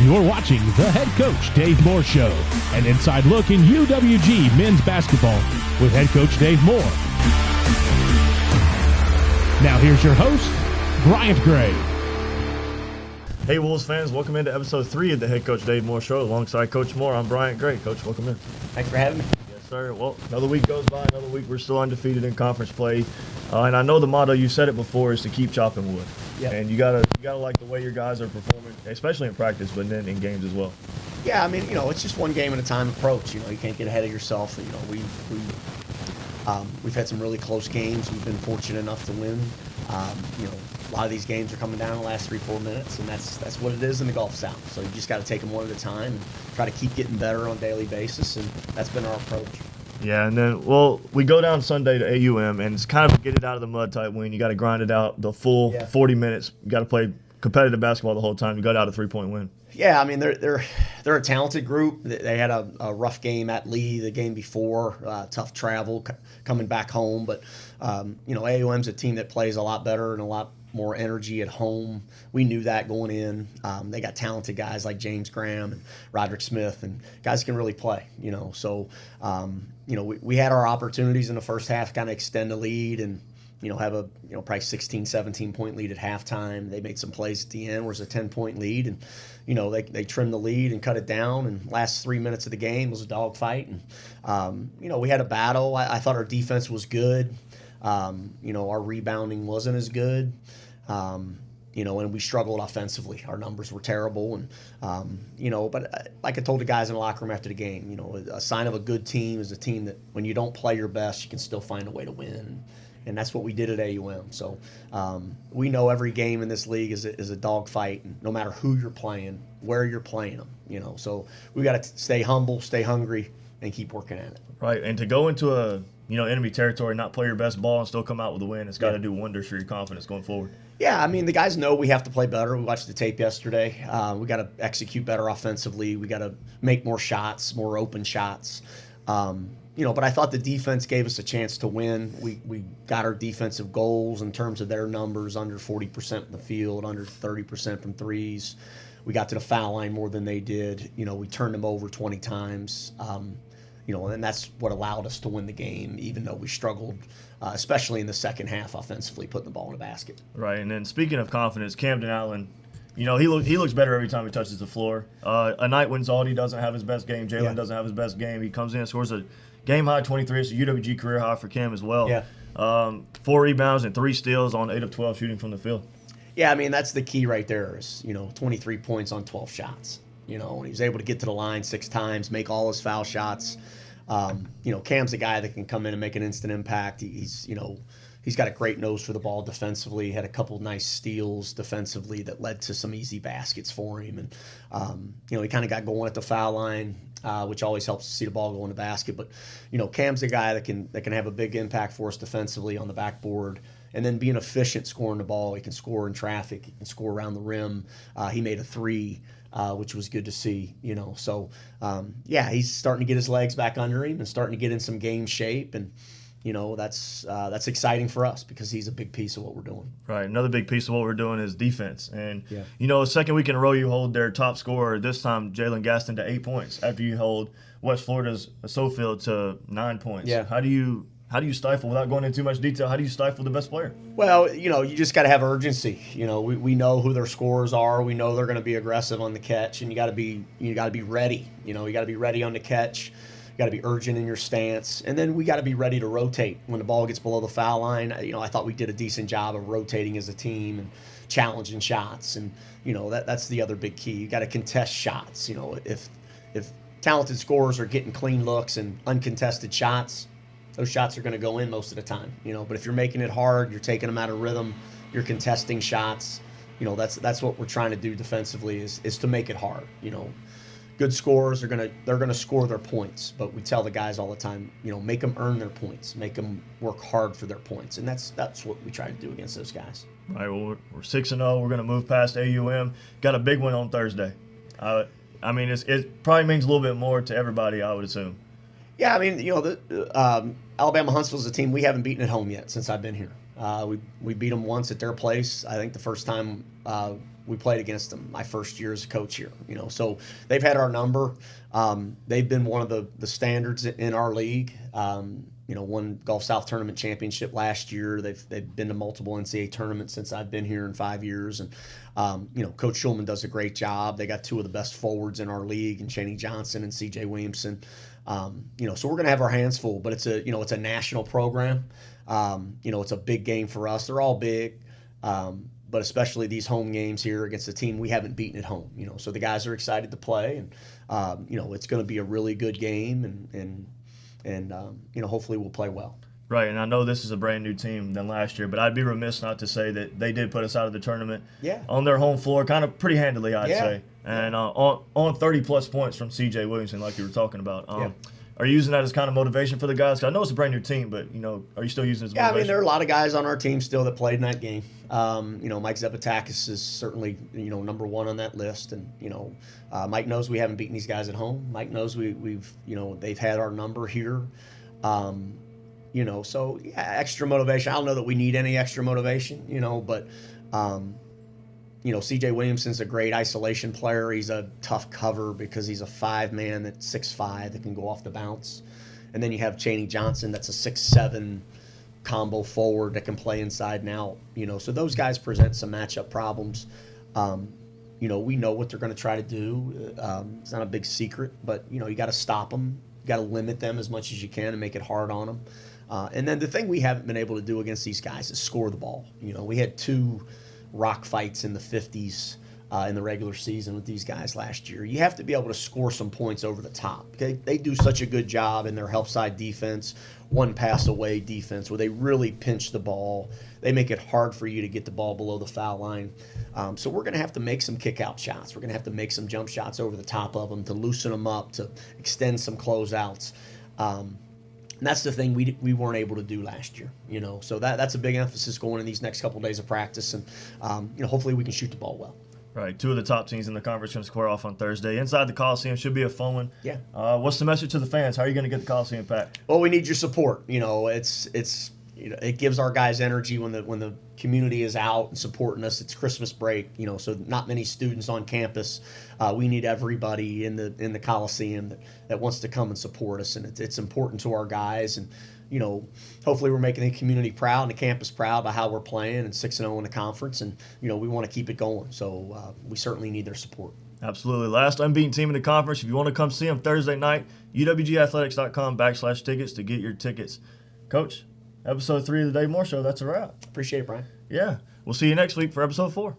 You're watching the head coach, Dave Moore Show, an inside look in UWG men's basketball with head coach Dave Moore. Now here's your host, Bryant Gray. Hey Wolves fans, welcome into episode 3 of the head coach Dave Moore Show. Alongside Coach Moore, I'm Bryant Gray. Coach, welcome in. Thanks for having me. Yes, sir. Well, another week goes by, another week we're still undefeated in conference play. And I know the motto, you said it before, is to keep chopping wood. Yeah. And you gotta like the way your guys are performing, especially in practice, but then in games as well. Yeah, I mean, it's just one game at a time approach. You can't get ahead of yourself. We've had some really close games. We've been fortunate enough to win. A lot of these games are coming down in the last 3-4 minutes, and that's what it is in the Gulf South. So you just got to take them one at a time and try to keep getting better on a daily basis, and that's been our approach. Yeah, and then, we go down Sunday to AUM, and it's kind of a get it out of the mud type win. You got to grind it out the full 40 minutes. You got to play competitive basketball the whole time. You got out a 3-point win. Yeah, I mean, they're a talented group. They had a rough game at Lee the game before, tough travel coming back home. But, AUM's a team that plays a lot better and a lot more energy at home. We knew that going in. They got talented guys like James Graham and Roderick Smith, and guys can really play, So, we had our opportunities in the first half to kind of extend the lead and, have a, probably 16, 17-point lead at halftime. They made some plays at the end where it was a 10-point lead, and, they trimmed the lead and cut it down, and last 3 minutes of the game was a dogfight. And, we had a battle. I thought our defense was good. Our rebounding wasn't as good. And we struggled offensively. Our numbers were terrible. And, but like I told the guys in the locker room after the game, a sign of a good team is a team that when you don't play your best, you can still find a way to win. And that's what we did at AUM. So we know every game in this league is a dogfight, no matter who you're playing, where you're playing them. So we got to stay humble, stay hungry, and keep working at it. Right, and to go into a enemy territory, not play your best ball, and still come out with a win, it's got to do wonders for your confidence going forward. Yeah, I mean, the guys know we have to play better. We watched the tape yesterday. We got to execute better offensively. We got to make more shots, more open shots. But I thought the defense gave us a chance to win. We got our defensive goals in terms of their numbers, under 40% in the field, under 30% from threes. We got to the foul line more than they did. We turned them over 20 times. And that's what allowed us to win the game, even though we struggled, especially in the second half offensively, putting the ball in the basket. Right, and then speaking of confidence, Camden Allen, he looks better every time he touches the floor. A night when Zaldi doesn't have his best game, Jalen doesn't have his best game, he comes in and scores a game-high 23. It's a UWG career high for Cam as well. Yeah. 4 rebounds and 3 steals on 8 of 12 shooting from the field. Yeah, I mean, that's the key right there is, 23 points on 12 shots. And he was able to get to the line 6 times, make all his foul shots. Cam's a guy that can come in and make an instant impact. He's got a great nose for the ball defensively. He had a couple nice steals defensively that led to some easy baskets for him. And, he kind of got going at the foul line, which always helps to see the ball go in the basket. But, Cam's a guy that can have a big impact for us defensively on the backboard. And then being efficient scoring the ball. He can score in traffic. He can score around the rim. He made a 3. Which was good to see, So, he's starting to get his legs back under him and starting to get in some game shape. And, that's exciting for us because he's a big piece of what we're doing. Right. Another big piece of what we're doing is defense. And, second week in a row you hold their top scorer, this time Jalen Gaston, to 8 points after you hold West Florida's Sofield to 9 points. Yeah. How do you stifle, without going into too much detail, how do you stifle the best player? Well, you just got to have urgency. We know who their scorers are. We know they're going to be aggressive on the catch, and you got to be ready. You got to be ready on the catch. You got to be urgent in your stance, and then we got to be ready to rotate when the ball gets below the foul line. I thought we did a decent job of rotating as a team and challenging shots, and that's the other big key. You got to contest shots. If talented scorers are getting clean looks and uncontested shots, those shots are going to go in most of the time, But if you're making it hard, you're taking them out of rhythm, you're contesting shots, that's what we're trying to do defensively is to make it hard. Good scorers they're going to score their points, but we tell the guys all the time, make them earn their points, make them work hard for their points, and that's what we try to do against those guys. Right. Well, we're 6-0. We're going to move past AUM. Got a big one on Thursday. It probably means a little bit more to everybody, I would assume. Yeah, I mean, Alabama Huntsville is a team we haven't beaten at home yet since I've been here. We beat them once at their place. I think the first time we played against them, my first year as a coach here. So they've had our number. They've been one of the standards in our league. Won Gulf South Tournament championship last year. They've been to multiple NCAA tournaments since I've been here in 5 years. And Coach Schulman does a great job. They got two of the best forwards in our league, and Cheney Johnson and C.J. Williamson. So we're going to have our hands full. But it's a national program. It's a big game for us. They're all big. But especially these home games here against a team we haven't beaten at home. So the guys are excited to play, and it's going to be a really good game, and hopefully we'll play well. Right, and I know this is a brand new team than last year, but I'd be remiss not to say that they did put us out of the tournament on their home floor, kind of pretty handily, I'd say, and on 30-plus points from C.J. Williamson, like you were talking about. Are you using that as kind of motivation for the guys? 'Cause I know it's a brand new team, but are you still using it as motivation? There are a lot of guys on our team still that played in that game. Mike Zepatakis is certainly number one on that list, and Mike knows we haven't beaten these guys at home. Mike knows we've they've had our number here. So extra motivation. I don't know that we need any extra motivation, but. C.J. Williamson's a great isolation player. He's a tough cover because he's a 5-man that's 6'5" that can go off the bounce. And then you have Cheney Johnson that's a 6'7" combo forward that can play inside and out. So those guys present some matchup problems. We know what they're going to try to do. It's not a big secret, but you got to stop them. You got to limit them as much as you can and make it hard on them. And then the thing we haven't been able to do against these guys is score the ball. We had 2 rock fights in the 50s in the regular season with these guys last year. You have to be able to score some points over the top. Okay? They do such a good job in their help side defense, one pass away defense, where they really pinch the ball. They make it hard for you to get the ball below the foul line. So we're going to have to make some kick-out shots. We're going to have to make some jump shots over the top of them to loosen them up, to extend some closeouts. And that's the thing we weren't able to do last year, So that's a big emphasis going in these next couple of days of practice, and hopefully we can shoot the ball well. Right, 2 of the top teams in the conference going to square off on Thursday. Inside the Coliseum should be a fun one. Yeah. What's the message to the fans? How are you going to get the Coliseum packed? Well, we need your support. It gives our guys energy when the community is out and supporting us. It's Christmas break, so not many students on campus. We need everybody in the Coliseum that wants to come and support us, and it's important to our guys. And hopefully we're making the community proud and the campus proud by how we're playing and 6-0 in the conference, and we want to keep it going. So we certainly need their support. Absolutely. Last unbeaten team in the conference. If you want to come see them Thursday night, uwgathletics.com/tickets to get your tickets. Coach, episode 3 of the Dave Moore Show. That's a wrap. Appreciate it, Brian. Yeah. We'll see you next week for episode 4.